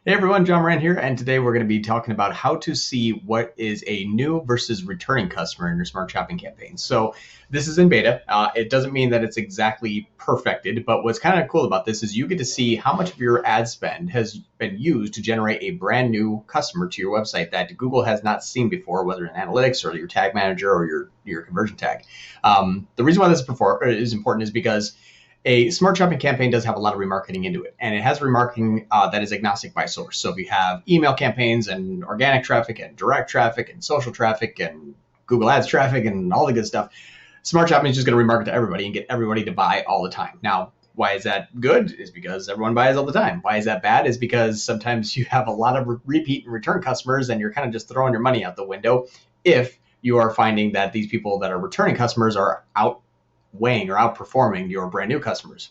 Hey everyone, John Moran here, and today we're going to be talking about how to see what is a new versus returning customer in your smart shopping campaign. So this is in beta. It doesn't mean that it's exactly perfected, but what's kind of cool about this is you get to see how much of your ad spend has been used to generate a brand new customer to your website that Google has not seen before, whether in analytics or your tag manager or your conversion tag. The reason why this is important is because a smart shopping campaign does have a lot of remarketing into it, and it has remarketing that is agnostic by source. So if you have email campaigns and organic traffic and direct traffic and social traffic and Google Ads traffic and all the good stuff, smart shopping is just going to remarket to everybody and get everybody to buy all the time. Now, why is that good? Is because everyone buys all the time. Why is that bad? Is because sometimes you have a lot of repeat and return customers and you're kind of just throwing your money out the window if you are finding that these people that are returning customers are outweighing or outperforming your brand new customers.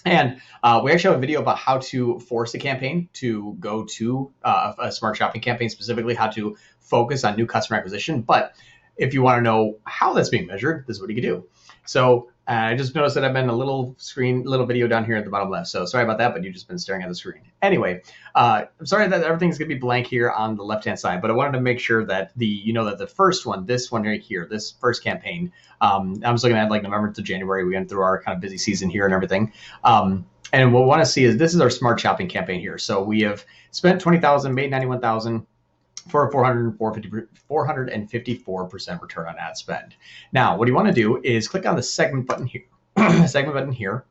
And we actually have a video about how to force a campaign to go to a smart shopping campaign, specifically how to focus on new customer acquisition. But if you want to know how that's being measured, this is what you can do. So I just noticed that I've been a little video down here at the bottom left. So sorry about that, but you've just been staring at the screen. Anyway, I'm sorry that everything's going to be blank here on the left-hand side, but I wanted to make sure that that the first one, this one right here, this first campaign, I was looking at like November to January. We went through our kind of busy season here and everything. And what we want to see is this is our smart shopping campaign here. So we have spent 20,000, made 91,000. For a 454% return on ad spend. Now, what you want to do is click on the segment button here,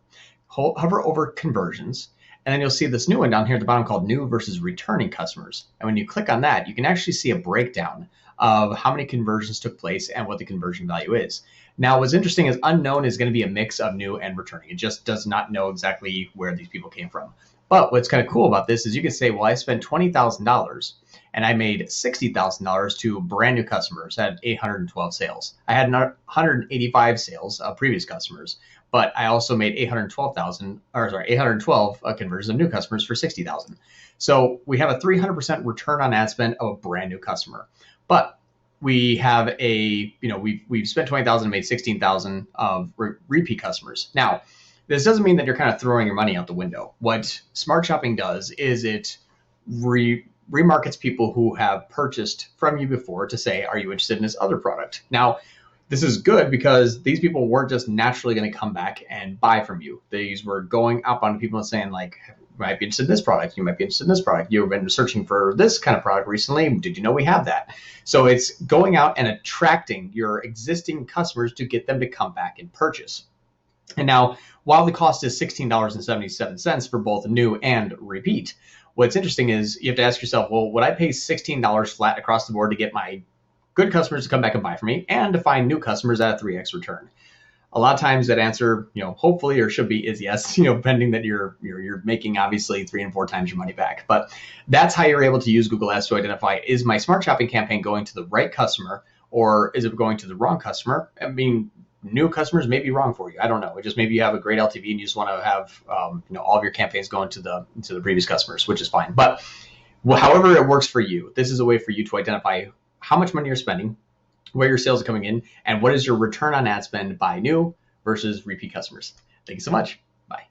hover over conversions, and then you'll see this new one down here at the bottom called new versus returning customers. And when you click on that, you can actually see a breakdown of how many conversions took place and what the conversion value is. Now, what's interesting is unknown is going to be a mix of new and returning. It just does not know exactly where these people came from. But what's kind of cool about this is you can say, well, I spent $20,000 and I made $60,000 to brand new customers at 812 sales. I had 185 sales of previous customers, but I also made 812 conversions of new customers for 60,000. So we have a 300% return on ad spend of a brand new customer. But we have we've spent 20,000 and made 16,000 of repeat customers. Now, this doesn't mean that you're kind of throwing your money out the window. What smart shopping does is it remarkets people who have purchased from you before to say, are you interested in this other product? Now, this is good because these people weren't just naturally going to come back and buy from you. These were going up on people and saying, like, you might be interested in this product. You might be interested in this product. You've been searching for this kind of product recently. Did you know we have that? So it's going out and attracting your existing customers to get them to come back and purchase. And now, while the cost is $16.77 for both new and repeat, what's interesting is you have to ask yourself, well, would I pay $16 flat across the board to get my good customers to come back and buy from me and to find new customers at a 3x return? A lot of times that answer, hopefully or should be is yes, pending that you're making obviously 3 and 4 times your money back. But that's how you're able to use Google Ads to identify, is my smart shopping campaign going to the right customer or is it going to the wrong customer? I mean, new customers may be wrong for you. I don't know. It just maybe you have a great LTV and you just want to have all of your campaigns going to the previous customers, which is fine. But however it works for you, this is a way for you to identify how much money you're spending, where your sales are coming in, and what is your return on ad spend by new versus repeat customers. Thank you so much. Bye.